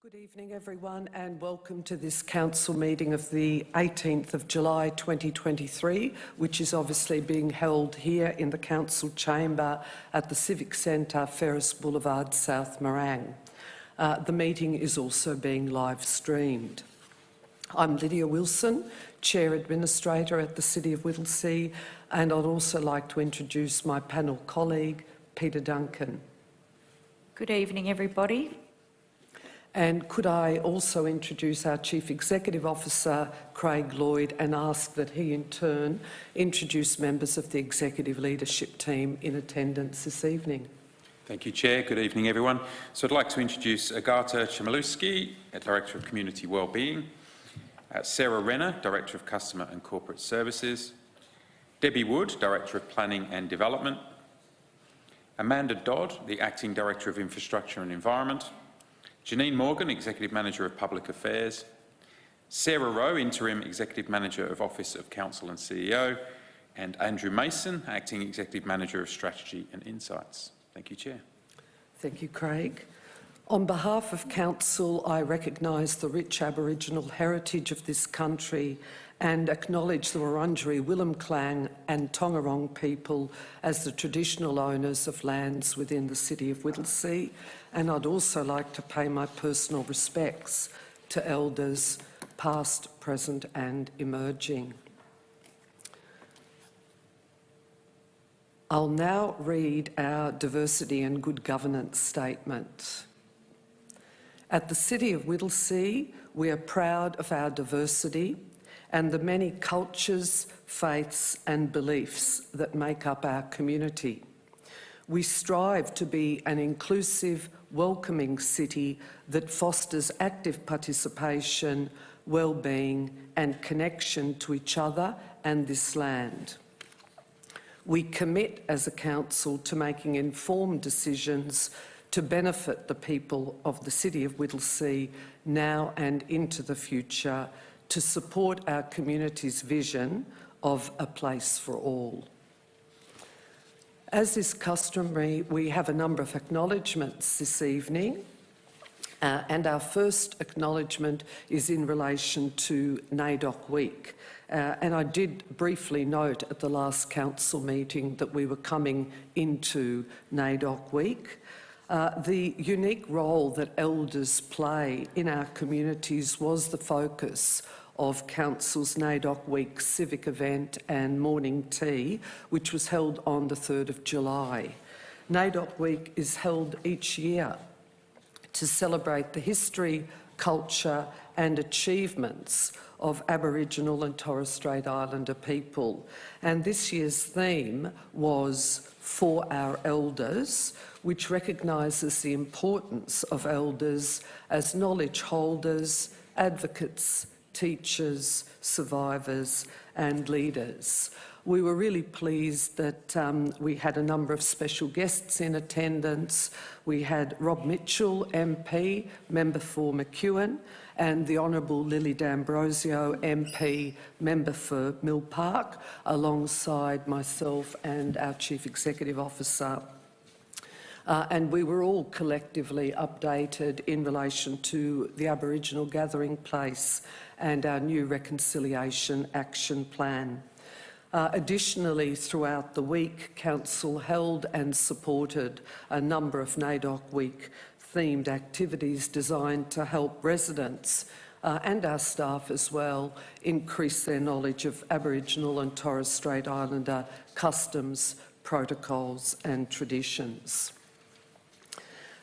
Good evening everyone and welcome to this council meeting of the 18th of July 2023, which is obviously being held here in the council chamber at the Civic Centre, Ferris Boulevard, South Morang. The meeting is also being live streamed. I'm Lydia Wilson, Chair Administrator at the City of Whittlesea, and I'd also like to introduce my panel colleague, Peter Duncan. Good evening everybody. And could I also introduce our Chief Executive Officer, Craig Lloyd, and ask that he in turn introduce members of the Executive Leadership Team in attendance this evening. Thank you, Chair. Good evening, everyone. So I'd like to introduce Agata Chmielewski, Director of Community Wellbeing, Sarah Renner, Director of Customer and Corporate Services, Debbie Wood, Director of Planning and Development, Amanda Dodd, the Acting Director of Infrastructure and Environment, Janine Morgan, Executive Manager of Public Affairs, Sarah Rowe, Interim Executive Manager of Office of Council and CEO, and Andrew Mason, Acting Executive Manager of Strategy and Insights. Thank you, Chair. Thank you, Craig. On behalf of Council, I recognise the rich Aboriginal heritage of this country and acknowledge the Wurundjeri, Willemklang and Tongarong people as the traditional owners of lands within the City of Whittlesea, and I'd also like to pay my personal respects to Elders past, present and emerging. I'll now read our Diversity and Good Governance Statement. At the City of Whittlesea, we are proud of our diversity and the many cultures, faiths and beliefs that make up our community. We strive to be an inclusive, welcoming city that fosters active participation, well-being and connection to each other and this land. We commit as a council to making informed decisions to benefit the people of the City of Whittlesea now and into the future, to support our community's vision of a place for all. As is customary, we have a number of acknowledgements this evening, and our first acknowledgement is in relation to NAIDOC Week. And I did briefly note at the last council meeting that we were coming into NAIDOC Week. The unique role that elders play in our communities was the focus of Council's NAIDOC Week civic event and morning tea, which was held on the 3rd of July. NAIDOC Week is held each year to celebrate the history, culture and achievements of Aboriginal and Torres Strait Islander people. And this year's theme was For Our Elders, which recognises the importance of elders as knowledge holders, advocates, teachers, survivors and leaders. We were really pleased that we had a number of special guests in attendance. We had Rob Mitchell, MP, Member for McEwen, and the Honourable Lily D'Ambrosio, MP, Member for Mill Park, alongside myself and our Chief Executive Officer. And we were all collectively updated in relation to the Aboriginal gathering place and our new Reconciliation Action Plan. Additionally, throughout the week, Council held and supported a number of NAIDOC Week themed activities designed to help residents and our staff as well increase their knowledge of Aboriginal and Torres Strait Islander customs, protocols and traditions.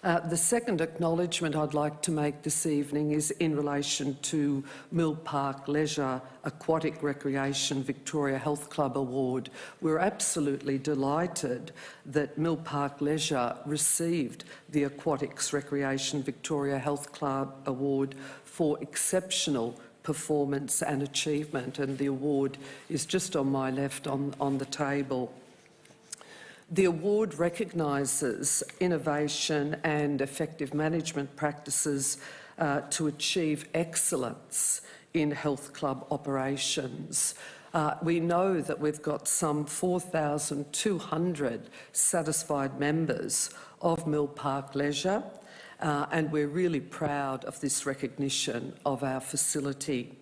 The second acknowledgement I'd like to make this evening is in relation to Mill Park Leisure Aquatic Recreation Victoria Health Club Award. We're absolutely delighted that Mill Park Leisure received the Aquatics Recreation Victoria Health Club Award for exceptional performance and achievement, and the award is just on my left on the table. The award recognises innovation and effective management practices to achieve excellence in health club operations. We know that we've got some 4,200 satisfied members of Mill Park Leisure, and we're really proud of this recognition of our facility.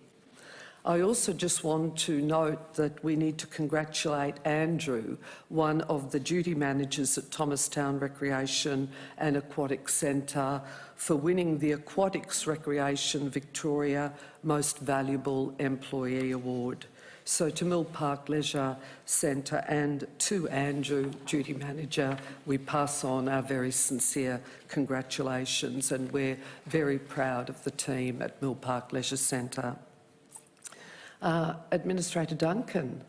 I also just want to note that we need to congratulate Andrew, one of the duty managers at Thomastown Recreation and Aquatic Centre, for winning the Aquatics Recreation Victoria Most Valuable Employee Award. So to Mill Park Leisure Centre and to Andrew, duty manager, we pass on our very sincere congratulations, and we're very proud of the team at Mill Park Leisure Centre. Administrator Duncan.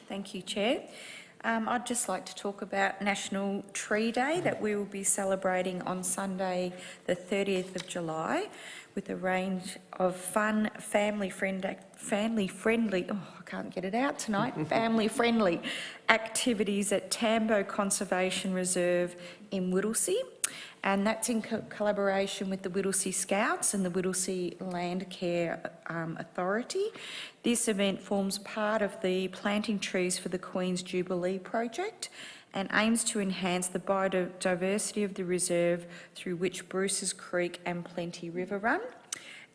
Thank you, Chair. I'd just like to talk about National Tree Day that we will be celebrating on Sunday the 30th of July with a range of fun, family-friendly, family-friendly activities at Tambo Conservation Reserve in Whittlesea. And that's in collaboration with the Whittlesea Scouts and the Whittlesea Land Care Authority. This event forms part of the Planting Trees for the Queen's Jubilee project and aims to enhance the biodiversity of the reserve through which Bruce's Creek and Plenty River run.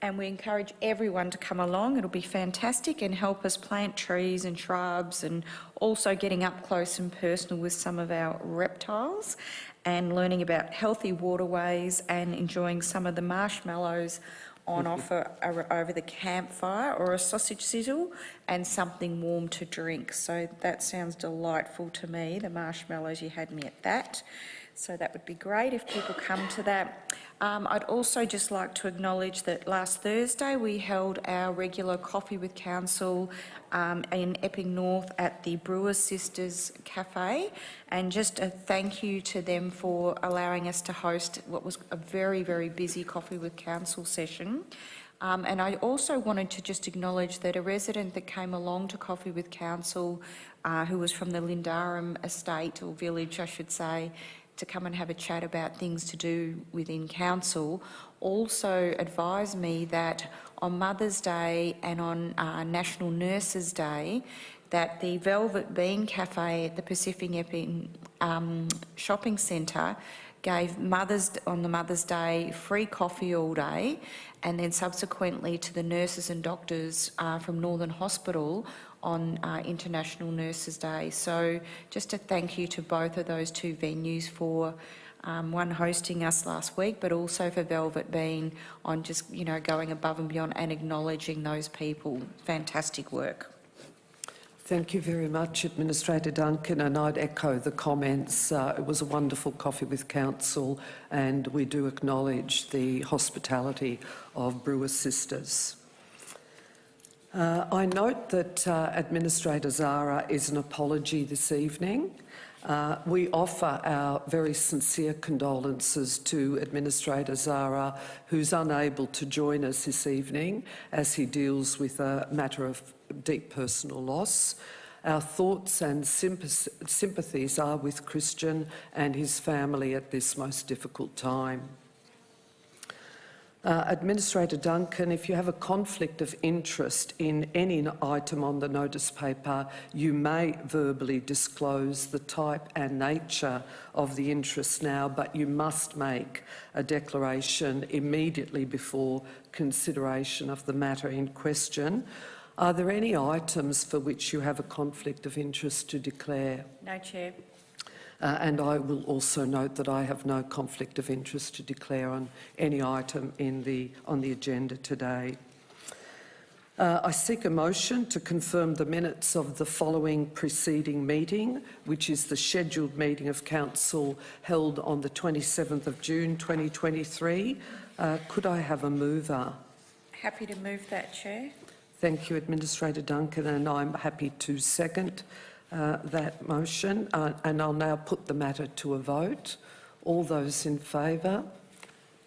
And we encourage everyone to come along. It'll be fantastic and help us plant trees and shrubs, and also getting up close and personal with some of our reptiles and learning about healthy waterways and enjoying some of the marshmallows on offer over the campfire, or a sausage sizzle and something warm to drink. So that sounds delightful to me, the marshmallows, you had me at that. So that would be great if people come to that. I'd also just like to acknowledge that last Thursday we held our regular Coffee with Council in Epping North at the Brewers Sisters Cafe, and just a thank you to them for allowing us to host what was a very, very busy Coffee with Council session. And I also wanted to just acknowledge that a resident that came along to Coffee with Council, who was from the Lindarum estate, or village I should say, to come and have a chat about things to do within council, also advised me that on Mother's Day and on National Nurses Day, that the Velvet Bean Cafe at the Pacific Epping Shopping Centre gave on the Mother's Day free coffee all day, and then subsequently to the nurses and doctors from Northern Hospital on International Nurses Day. So just a thank you to both of those two venues for one hosting us last week, but also for Velvet Bean on just, you know, going above and beyond and acknowledging those people. Fantastic work. Thank you very much, Administrator Duncan, and I'd echo the comments. It was a wonderful Coffee with Council, and we do acknowledge the hospitality of Brewers Sisters. I note that Administrator Zara is an apology this evening. We offer our very sincere condolences to Administrator Zara, who's unable to join us this evening as he deals with a matter of deep personal loss. Our thoughts and sympathies are with Christian and his family at this most difficult time. Administrator Duncan, if you have a conflict of interest in any item on the notice paper, you may verbally disclose the type and nature of the interest now, but you must make a declaration immediately before consideration of the matter in question. Are there any items for which you have a conflict of interest to declare? No, Chair. And I will also note that I have no conflict of interest to declare on any item on the agenda today. I seek a motion to confirm the minutes of the following preceding meeting, which is the scheduled meeting of Council held on the 27th of June 2023. Could I have a mover? Happy to move that, Chair. Thank you, Administrator Duncan, and I'm happy to second that motion, and I'll now put the matter to a vote. All those in favour?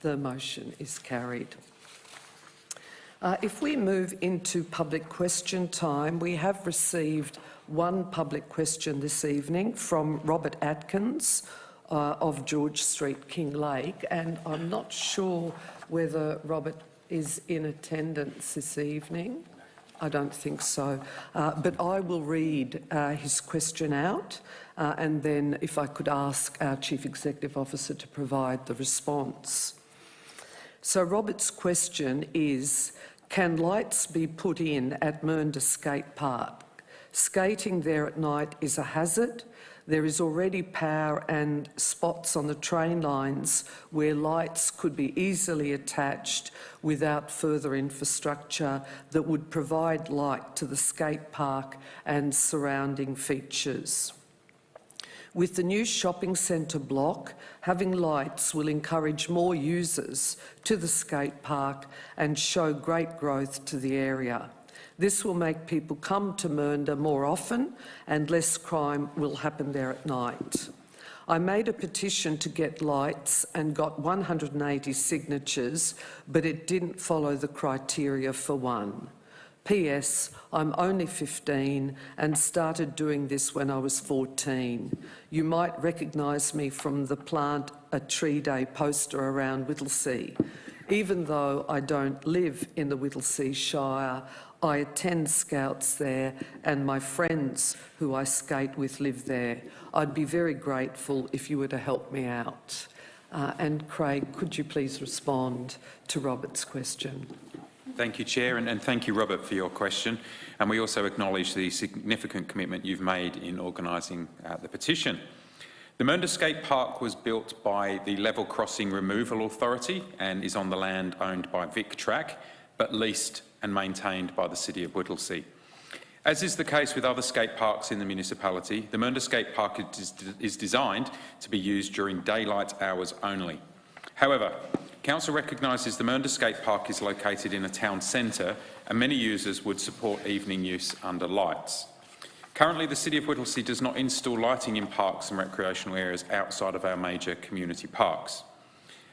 The motion is carried. If we move into public question time, we have received one public question this evening from Robert Atkins of George Street, Kinglake, and I'm not sure whether Robert is in attendance this evening. I don't think so, but I will read his question out, and then if I could ask our Chief Executive Officer to provide the response. So Robert's question is, can lights be put in at Mernda Skate Park? Skating there at night is a hazard. There is already power and spots on the train lines where lights could be easily attached without further infrastructure that would provide light to the skate park and surrounding features. With the new shopping centre block, having lights will encourage more users to the skate park and show great growth to the area. This will make people come to Mernda more often and less crime will happen there at night. I made a petition to get lights and got 180 signatures, but it didn't follow the criteria for one. P.S. I'm only 15 and started doing this when I was 14. You might recognise me from the Plant a Tree Day poster around Whittlesea. Even though I don't live in the Whittlesea Shire, I attend Scouts there and my friends who I skate with live there. I'd be very grateful if you were to help me out. And Craig, could you please respond to Robert's question? Thank you, Chair, and thank you, Robert, for your question. And we also acknowledge the significant commitment you've made in organising the petition. The Mernda Skate Park was built by the Level Crossing Removal Authority and is on the land owned by Vic Track, but leased and maintained by the City of Whittlesea. As is the case with other skate parks in the municipality, the Mernda Skate Park is designed to be used during daylight hours only. However, Council recognises the Mernda Skate Park is located in a town centre and many users would support evening use under lights. Currently, the City of Whittlesea does not install lighting in parks and recreational areas outside of our major community parks.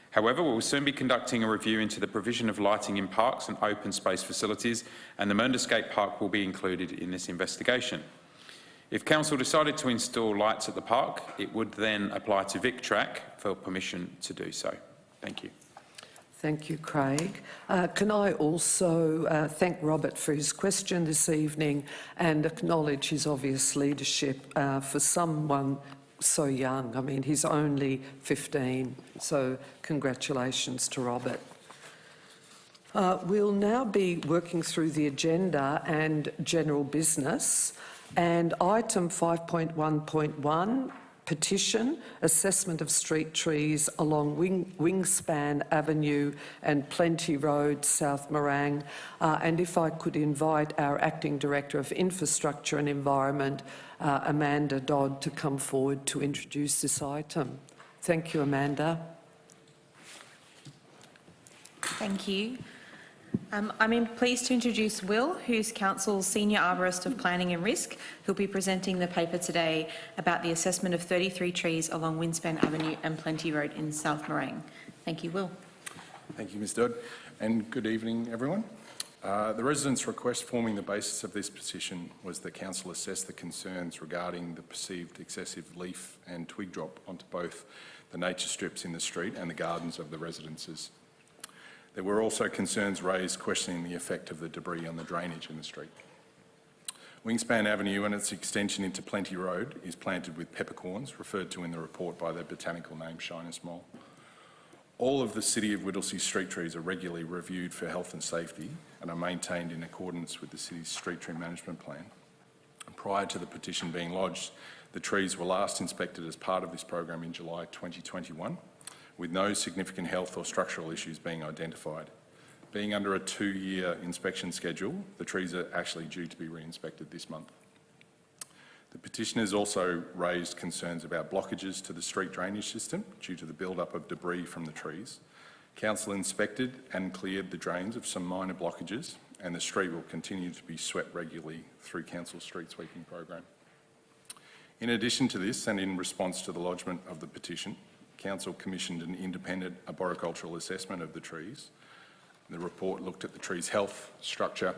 However, we will soon be conducting a review into the provision of lighting in parks and open space facilities, and the Mernda Skate Park will be included in this investigation. If Council decided to install lights at the park, it would then apply to Vic Track for permission to do so. Thank you. Thank you, Craig. Can I also thank Robert for his question this evening and acknowledge his obvious leadership for someone so young. I mean, he's only 15, so congratulations to Robert. We'll now be working through the agenda and general business, and item 5.1.1, petition, assessment of street trees along Wingspan Avenue and Plenty Road, South Morang. And if I could invite our Acting Director of Infrastructure and Environment, Amanda Dodd, to come forward to introduce this item. Thank you, Amanda. Thank you. I'm pleased to introduce Will, who's Council's Senior Arborist of Planning and Risk, who'll be presenting the paper today about the assessment of 33 trees along Wingspan Avenue and Plenty Road in South Morang. Thank you, Will. Thank you, Ms Dodd, and good evening, everyone. The residents' request forming the basis of this petition was that Council assess the concerns regarding the perceived excessive leaf and twig drop onto both the nature strips in the street and the gardens of the residences. There were also concerns raised questioning the effect of the debris on the drainage in the street. Wingspan Avenue and its extension into Plenty Road is planted with peppercorns, referred to in the report by their botanical name Shyness Mole. All of the City of Whittlesea street trees are regularly reviewed for health and safety and are maintained in accordance with the City's street tree management plan. Prior to the petition being lodged, the trees were last inspected as part of this program in July 2021. With no significant health or structural issues being identified. Being under a 2-year inspection schedule, the trees are actually due to be re-inspected this month. The petitioners also raised concerns about blockages to the street drainage system due to the build-up of debris from the trees. Council inspected and cleared the drains of some minor blockages, and the street will continue to be swept regularly through Council's street sweeping program. In addition to this, and in response to the lodgement of the petition, Council commissioned an independent arboricultural assessment of the trees. The report looked at the tree's health, structure,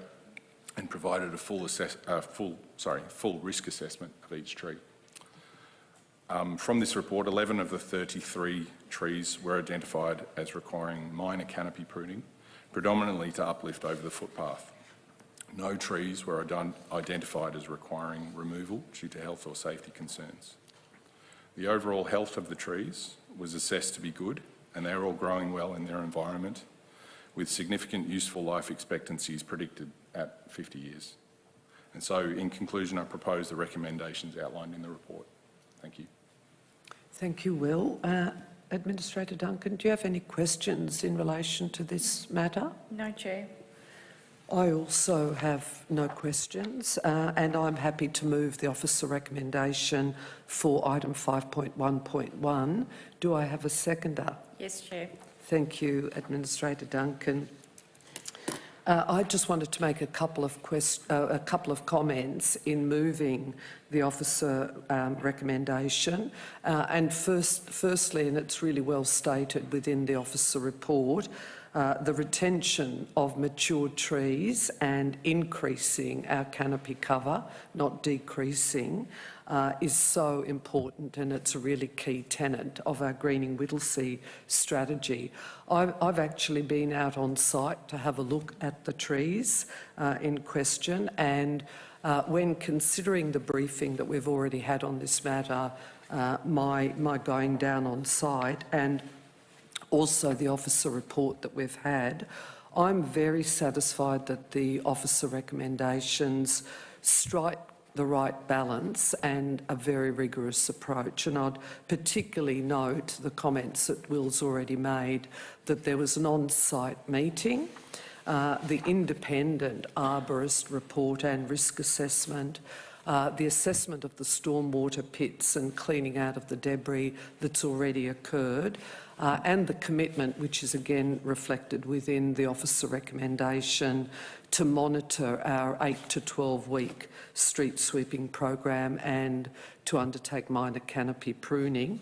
and provided a full risk assessment of each tree. From this report, 11 of the 33 trees were identified as requiring minor canopy pruning, predominantly to uplift over the footpath. No trees were identified as requiring removal due to health or safety concerns. The overall health of the trees was assessed to be good, and they're all growing well in their environment. with significant useful life expectancies predicted at 50 years. And so, in conclusion, I propose the recommendations outlined in the report. Thank you. Thank you, Will. Administrator Duncan, do you have any questions in relation to this matter? No, Chair. I also have no questions, and I'm happy to move the officer recommendation for item 5.1.1. Do I have a seconder? Yes, Chair. Thank you, Administrator Duncan. I just wanted to make a couple of comments in moving the officer recommendation. And firstly, and it's really well stated within the officer report, the retention of matured trees and increasing our canopy cover, not decreasing, is so important, and it's a really key tenet of our Greening Whittlesea strategy. I've actually been out on site to have a look at the trees in question, and when considering the briefing that we've already had on this matter, my going down on site and also the officer report that we've had, I'm very satisfied that the officer recommendations strike the right balance and a very rigorous approach. And I'd particularly note the comments that Will's already made, that there was an on-site meeting, the independent arborist report and risk assessment, the assessment of the stormwater pits and cleaning out of the debris that's already occurred, and the commitment, which is again reflected within the officer recommendation, to monitor our 8 to 12 week street sweeping program and to undertake minor canopy pruning.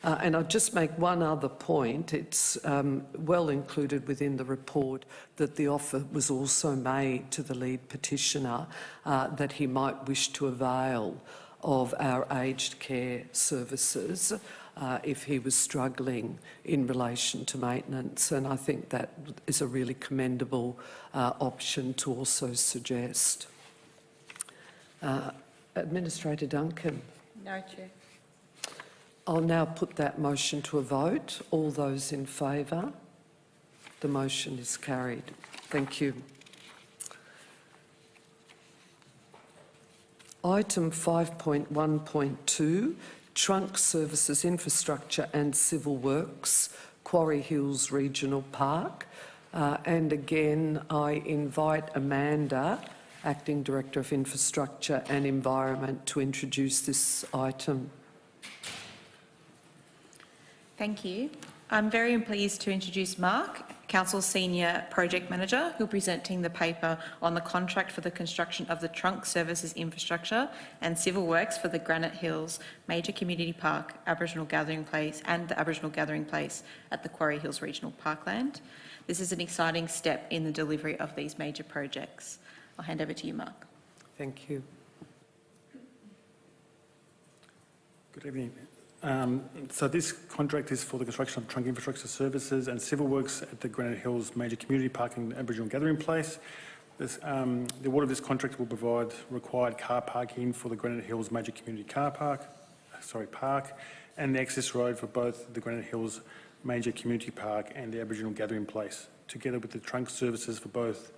And I'll just make one other point. It's well included within the report that the offer was also made to the lead petitioner that he might wish to avail of our aged care services if he was struggling in relation to maintenance. And I think that is a really commendable option to also suggest. Administrator Duncan. No, Chair. I'll now put that motion to a vote. All those in favour? The motion is carried. Thank you. Item 5.1.2, Trunk Services Infrastructure and Civil Works, Quarry Hills Regional Park. And again, I invite Amanda, Acting Director of Infrastructure and Environment, to introduce this item. Thank you. I'm very pleased to introduce Mark, Council's Senior Project Manager, who will be presenting the paper on the contract for the construction of the Trunk Services Infrastructure and Civil Works for the Granite Hills Major Community Park, Aboriginal Gathering Place and the Aboriginal Gathering Place at the Quarry Hills Regional Parkland. This is an exciting step in the delivery of these major projects. I'll hand over to you, Mark. Thank you. Good evening. So this contract is for the construction of trunk infrastructure services and civil works at the Granite Hills Major Community Park and Aboriginal Gathering Place. The award of this contract will provide required car parking for the Granite Hills Major Community Park, and the access road for both the Granite Hills Major Community Park and the Aboriginal Gathering Place, together with the trunk services for both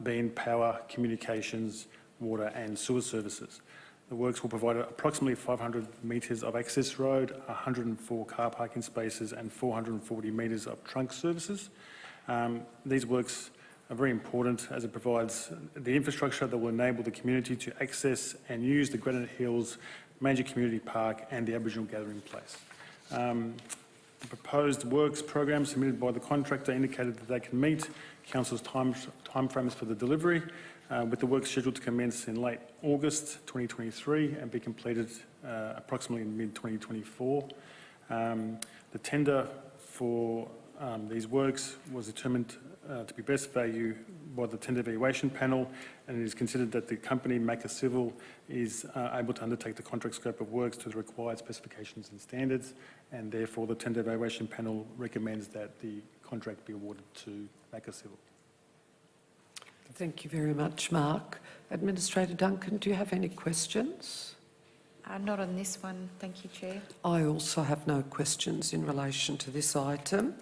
being power, communications, water and sewer services. The works will provide approximately 500 metres of access road, 104 car parking spaces and 440 metres of trunk services. These works are very important as it provides the infrastructure that will enable the community to access and use the Granite Hills Major Community Park and the Aboriginal Gathering Place. The proposed works program submitted by the contractor indicated that they can meet Council's timeframes for the delivery, with the work scheduled to commence in late August 2023 and be completed approximately in mid-2024. The tender for these works was determined to be best value by the tender valuation panel, and it is considered that the company, Maker Civil, is able to undertake the contract scope of works to the required specifications and standards, and therefore the tender valuation panel recommends that the contract be awarded to Maker Civil. Thank you very much, Mark. Administrator Duncan, do you have any questions? Not on this one, thank you, Chair. I also have no questions in relation to this item.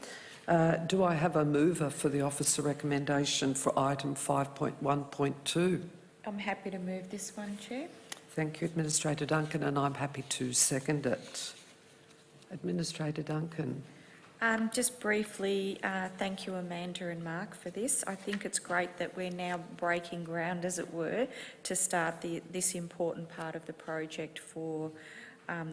Do I have a mover for the officer recommendation for item 5.1.2? I'm happy to move this one, Chair. Thank you, Administrator Duncan, and I'm happy to second it. Administrator Duncan. Just briefly, thank you, Amanda and Mark, for this. I think it's great that we're now breaking ground, as it were, to start this important part of the project for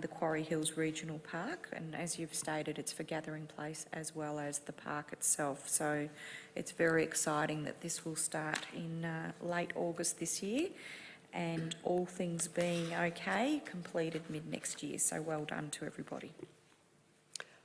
the Quarry Hills Regional Park. And as you've stated, it's for gathering place as well as the park itself. So it's very exciting that this will start in late August this year, and all things being okay, completed mid-next year. So well done to everybody.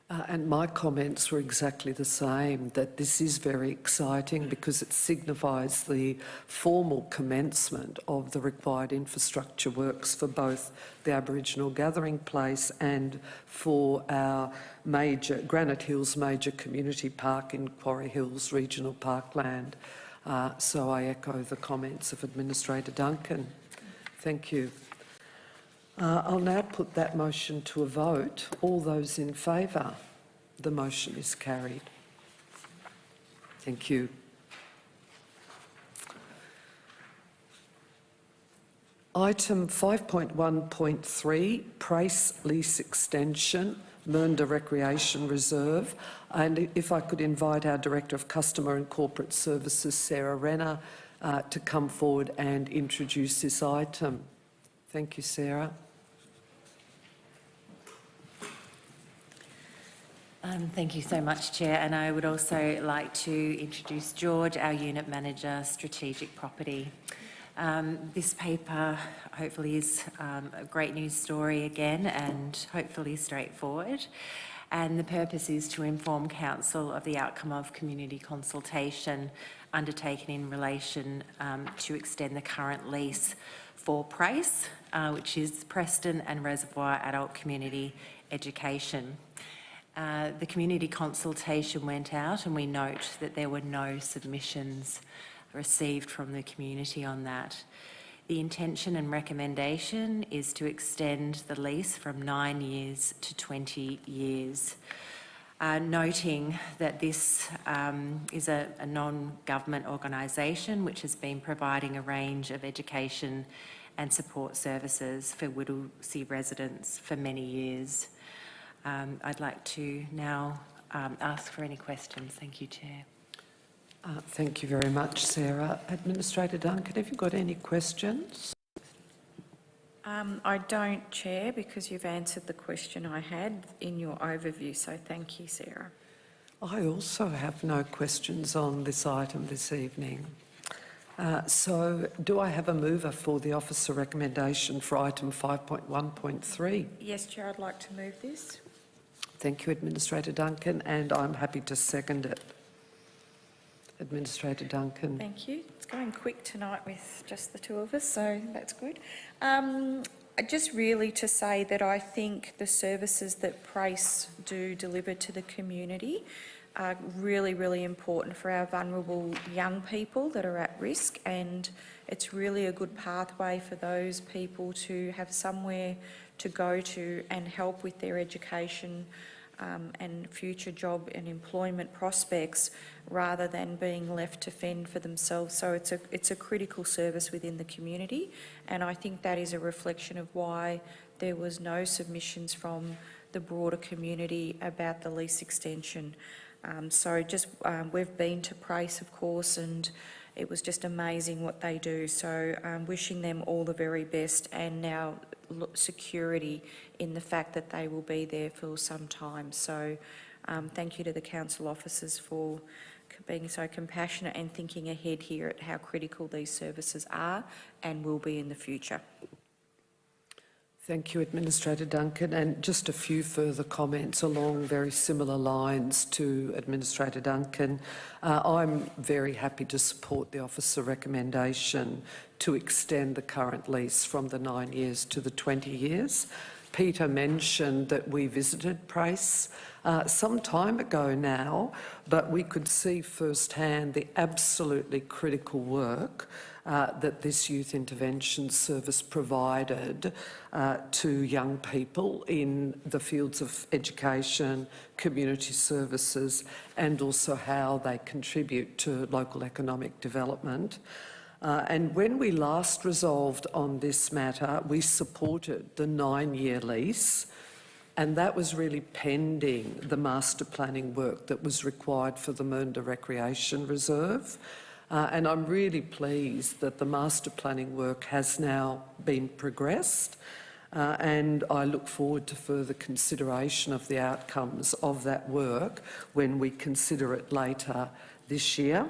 And my comments were exactly the same, that this is very exciting because it signifies the formal commencement of the required infrastructure works for both the Aboriginal gathering place and for our major, Granite Hills Major Community Park in Quarry Hills Regional Parkland. So I echo the comments of Administrator Duncan. Thank you. I'll now put that motion to a vote. All those in favour? The motion is carried. Thank you. Item 5.1.3, Price Lease Extension, Mernda Recreation Reserve. And if I could invite our Director of Customer and Corporate Services, Sarah Renner, to come forward and introduce this item. Thank you, Sarah. Thank you so much, Chair, and I would also like to introduce George, our Unit Manager, Strategic Property. This paper hopefully is a great news story again, and hopefully straightforward. And the purpose is to inform Council of the outcome of community consultation undertaken in relation to extend the current lease for Price, which is Preston and Reservoir Adult Community Education. The community consultation went out, and we note that there were no submissions received from the community on that. The intention and recommendation is to extend the lease from 9 years to 20 years. Noting that this is a non-government organisation which has been providing a range of education and support services for Whittlesea residents for many years. I'd like to now ask for any questions. Thank you, Chair. Thank you very much, Sarah. Administrator Duncan, have you got any questions? I don't, Chair, because you've answered the question I had in your overview, so thank you, Sarah. I also have no questions on this item this evening. So do I have a mover for the officer recommendation for item 5.1.3? Yes, Chair, I'd like to move this. Thank you, Administrator Duncan, and I'm happy to second it. Administrator Duncan. Thank you. It's going quick tonight with just the two of us, so that's good. Just really to say that I think the services that Price do deliver to the community are really, really important for our vulnerable young people that are at risk, and it's really a good pathway for those people to have somewhere to go to and help with their education and future job and employment prospects, rather than being left to fend for themselves. So it's a critical service within the community, and I think that is a reflection of why there was no submissions from the broader community about the lease extension. We've been to Price, of course, and it was just amazing what they do. So wishing them all the very best, and now security in the fact that they will be there for some time. So thank you to the council officers for being so compassionate and thinking ahead here at how critical these services are and will be in the future. Thank you, Administrator Duncan. And just a few further comments along very similar lines to Administrator Duncan. I'm very happy to support the officer recommendation to extend the current lease from the 9 years to the 20 years. Peter mentioned that we visited Prace some time ago now, but we could see firsthand the absolutely critical work that this youth intervention service provided to young people in the fields of education, community services, and also how they contribute to local economic development. And when we last resolved on this matter, we supported the 9-year lease, and that was really pending the master planning work that was required for the Mernda Recreation Reserve. And I'm really pleased that the master planning work has now been progressed, and I look forward to further consideration of the outcomes of that work when we consider it later this year.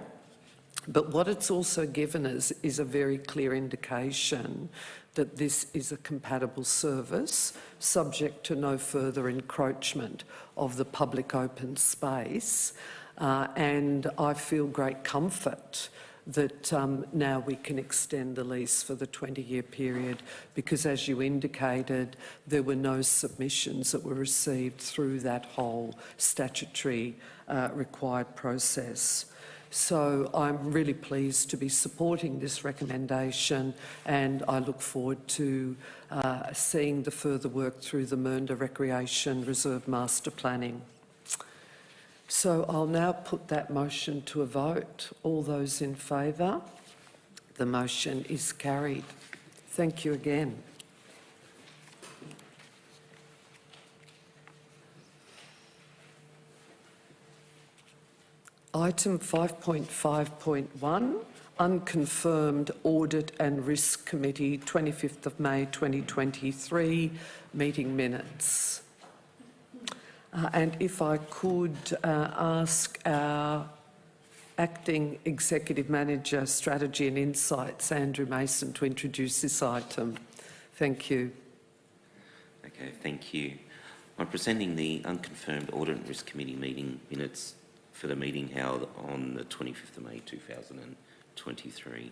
But what it's also given us is a very clear indication that this is a compatible service, subject to no further encroachment of the public open space. And I feel great comfort that now we can extend the lease for the 20-year period, because as you indicated, there were no submissions that were received through that whole statutory required process. So I'm really pleased to be supporting this recommendation, and I look forward to seeing the further work through the Mernda Recreation Reserve Master Planning. So I'll now put that motion to a vote. All those in favour? The motion is carried. Thank you again. Item 5.5.1, Unconfirmed Audit and Risk Committee, 25th of May 2023, meeting minutes. And if I could ask our Acting Executive Manager, Strategy and Insights, Andrew Mason, to introduce this item. Thank you. Okay, thank you. I'm presenting the Unconfirmed Audit and Risk Committee meeting minutes for the meeting held on the 25th of May 2023.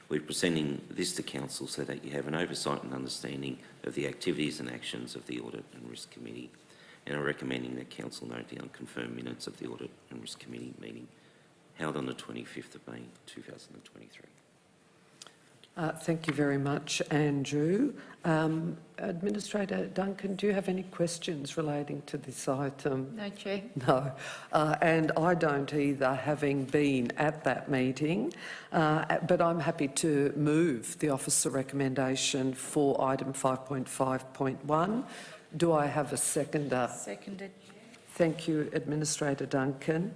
We're presenting this to Council so that you have an oversight and understanding of the activities and actions of the Audit and Risk Committee, and are recommending that Council note the unconfirmed minutes of the Audit and Risk Committee meeting held on the 25th of May 2023. Thank you very much, Andrew. Administrator Duncan, do you have any questions relating to this item? No, Chair. No, and I don't either, having been at that meeting, but I'm happy to move the officer recommendation for item 5.5.1. Do I have a seconder? Seconded. Thank you, Administrator Duncan.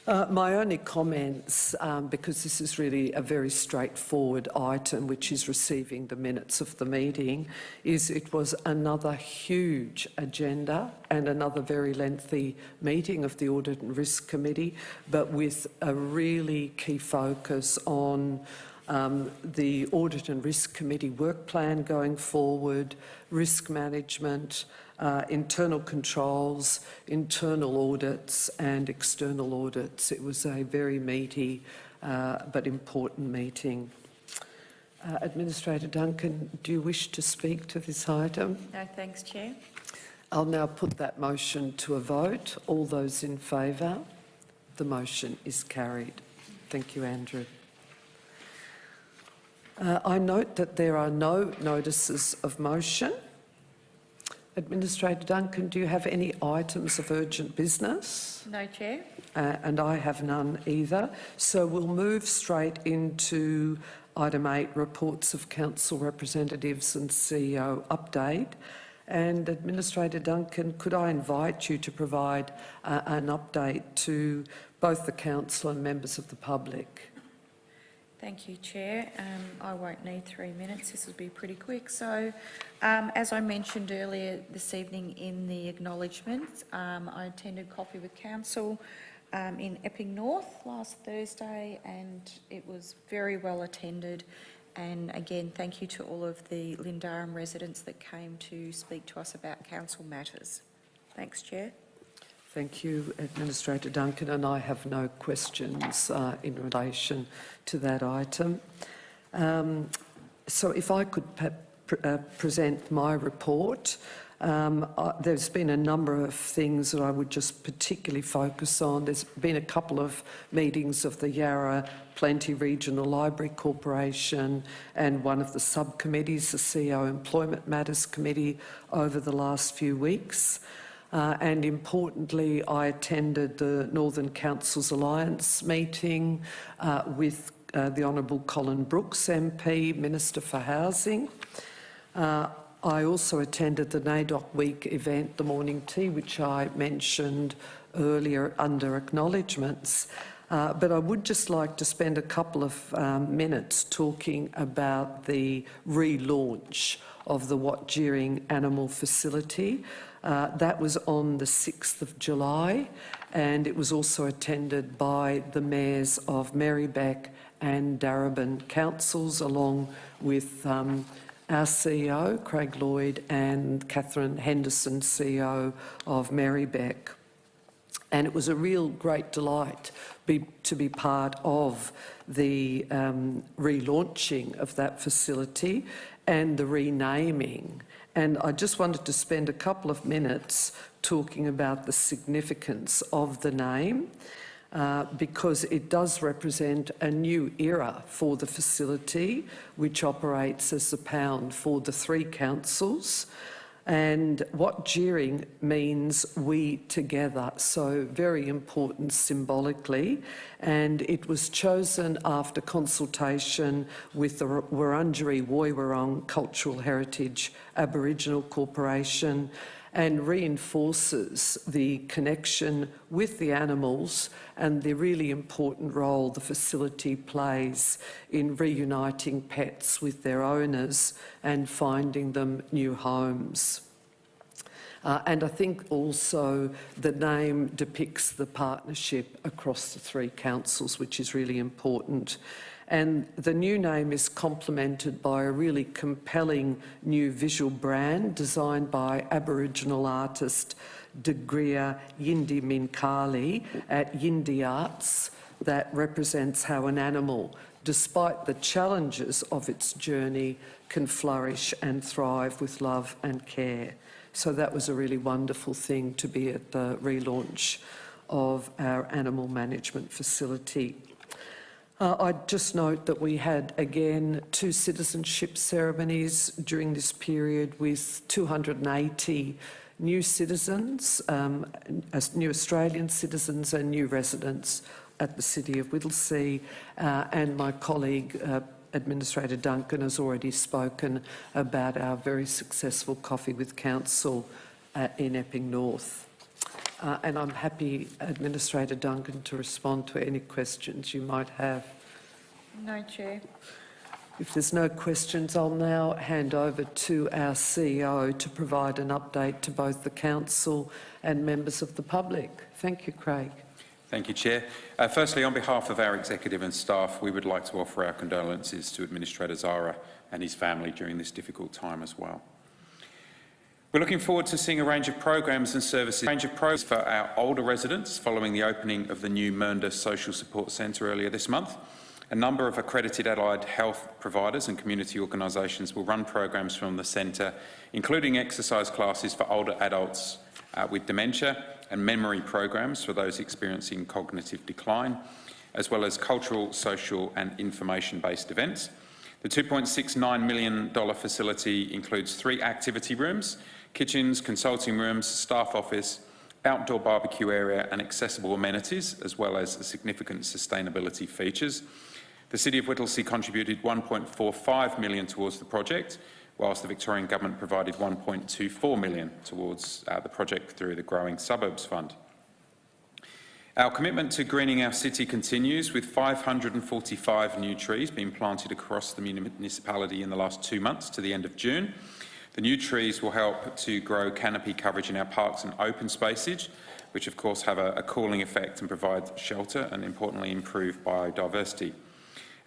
My only comments, because this is really a very straightforward item which is receiving the minutes of the meeting, is it was another huge agenda and another very lengthy meeting of the Audit and Risk Committee, but with a really key focus on the Audit and Risk Committee work plan going forward, risk management, internal controls, internal audits and external audits. It was a very meaty but important meeting. Administrator Duncan, do you wish to speak to this item? No, thanks, Chair. I'll now put that motion to a vote. All those in favour? The motion is carried. Thank you, Andrew. I note that there are no notices of motion. Administrator Duncan, do you have any items of urgent business? No, Chair. And I have none either. So we'll move straight into item 8, reports of council representatives and CEO update. And Administrator Duncan, could I invite you to provide an update to both the council and members of the public? Thank you, Chair. I won't need 3 minutes. This will be pretty quick. So, as I mentioned earlier this evening in the acknowledgements, I attended Coffee with Council in Epping North last Thursday, and it was very well attended. And again, thank you to all of the Lindarum residents that came to speak to us about council matters. Thanks, Chair. Thank you, Administrator Duncan, and I have no questions in relation to that item. So if I could present my report. There's been a number of things that I would just particularly focus on. There's been a couple of meetings of the Yarra Plenty Regional Library Corporation and one of the subcommittees, the CEO Employment Matters Committee, over the last few weeks. And importantly, I attended the Northern Councils Alliance meeting with the Honourable Colin Brooks MP, Minister for Housing. I also attended the NAIDOC Week event, the morning tea, which I mentioned earlier under acknowledgements. But I would just like to spend a couple of minutes talking about the relaunch of the Watjeering Animal Facility. That was on the 6th of July, and it was also attended by the mayors of Marybeck and Darebin councils, along with our CEO, Craig Lloyd, and Catherine Henderson, CEO of Marybeck. And it was a real great delight to be part of the relaunching of that facility and the renaming. And I just wanted to spend a couple of minutes talking about the significance of the name, because it does represent a new era for the facility, which operates as the pound for the three councils. And Watjeering means we together, so very important symbolically. And it was chosen after consultation with the Wurundjeri Woiwurrung Cultural Heritage Aboriginal Corporation, and reinforces the connection with the animals and the really important role the facility plays in reuniting pets with their owners and finding them new homes. And I think also the name depicts the partnership across the three councils, which is really important. And the new name is complemented by a really compelling new visual brand designed by Aboriginal artist Degria Yindi Minkali at Yindi Arts, that represents how an animal, despite the challenges of its journey, can flourish and thrive with love and care. So that was a really wonderful thing to be at the relaunch of our animal management facility. I'd just note that we had, again, 2 citizenship ceremonies during this period with 280 new citizens, new Australian citizens and new residents at the City of Whittlesea. And my colleague, Administrator Duncan, has already spoken about our very successful Coffee with Council in Epping North. And I'm happy, Administrator Duncan, to respond to any questions you might have. No, Chair. If there's no questions, I'll now hand over to our CEO to provide an update to both the Council and members of the public. Thank you, Craig. Thank you, Chair. Firstly, on behalf of our executive and staff, we would like to offer our condolences to Administrator Zara and his family during this difficult time as well. We're looking forward to seeing a range of programs and services for our older residents following the opening of the new Mernda Social Support Centre earlier this month. A number of accredited allied health providers and community organisations will run programs from the centre, including exercise classes for older adults with dementia and memory programs for those experiencing cognitive decline, as well as cultural, social and information-based events. The $2.69 million facility includes 3 activity rooms, kitchens, consulting rooms, staff office, outdoor barbecue area and accessible amenities, as well as significant sustainability features. The City of Whittlesea contributed $1.45 million towards the project, whilst the Victorian Government provided $1.24 million towards the project through the Growing Suburbs Fund. Our commitment to greening our city continues, with 545 new trees being planted across the municipality in the last 2 months to the end of June. The new trees will help to grow canopy coverage in our parks and open spaces, which of course have a cooling effect and provide shelter and importantly improve biodiversity.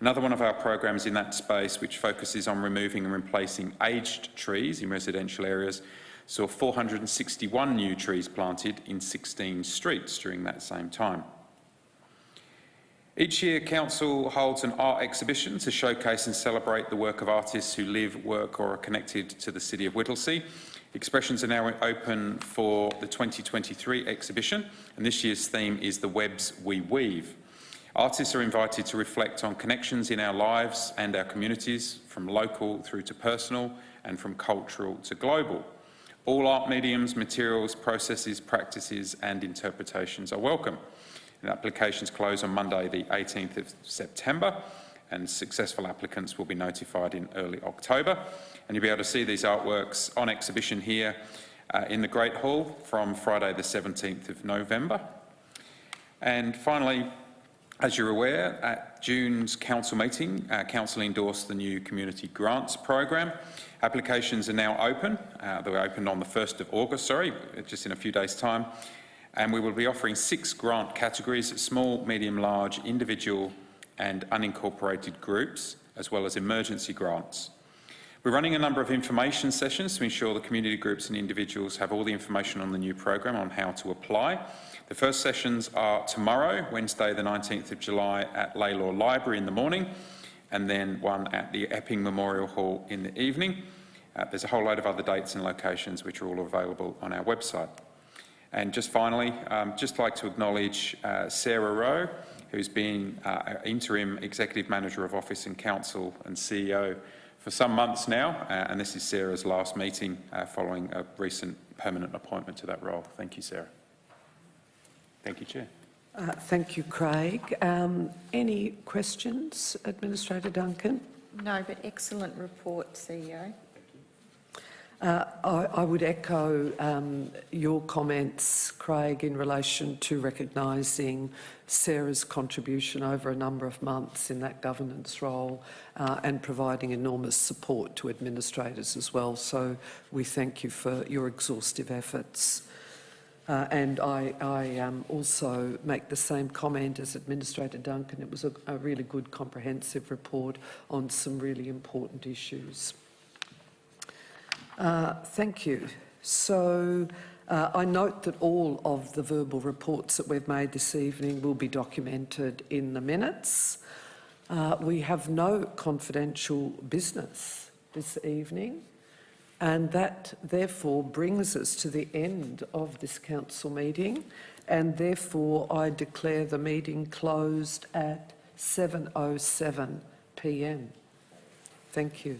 Another one of our programs in that space, which focuses on removing and replacing aged trees in residential areas, saw 461 new trees planted in 16 streets during that same time. Each year, Council holds an art exhibition to showcase and celebrate the work of artists who live, work or are connected to the City of Whittlesea. Expressions are now open for the 2023 exhibition, and this year's theme is The Webs We Weave. Artists are invited to reflect on connections in our lives and our communities, from local through to personal and from cultural to global. All art mediums, materials, processes, practices and interpretations are welcome. And applications close on Monday the 18th of September, and successful applicants will be notified in early October. And you'll be able to see these artworks on exhibition here in the Great Hall from Friday the 17th of November. And finally, as you're aware, at June's council meeting, council endorsed the new community grants program. Applications are now open. They were opened on the 1st of August, just in a few days' time. And we will be offering 6 grant categories: small, medium, large, individual and unincorporated groups, as well as emergency grants. We're running a number of information sessions to ensure the community groups and individuals have all the information on the new program on how to apply. The first sessions are tomorrow, Wednesday the 19th of July at Laylaw Library in the morning, and then one at the Epping Memorial Hall in the evening. There's a whole load of other dates and locations which are all available on our website. And just finally, just like to acknowledge Sarah Rowe, who's been Interim Executive Manager of Office and Council and CEO for some months now, and this is Sarah's last meeting following a recent permanent appointment to that role. Thank you, Sarah. Thank you, Chair. Thank you, Craig. Any questions, Administrator Duncan? No, but excellent report, CEO. I would echo your comments, Craig, in relation to recognising Sarah's contribution over a number of months in that governance role and providing enormous support to administrators as well. So we thank you for your exhaustive efforts. And I also make the same comment as Administrator Duncan. It was a really good comprehensive report on some really important issues. Thank you. So I note that all of the verbal reports that we've made this evening will be documented in the minutes. We have no confidential business this evening, and that therefore brings us to the end of this council meeting, and therefore I declare the meeting closed at 7:07 p.m. Thank you.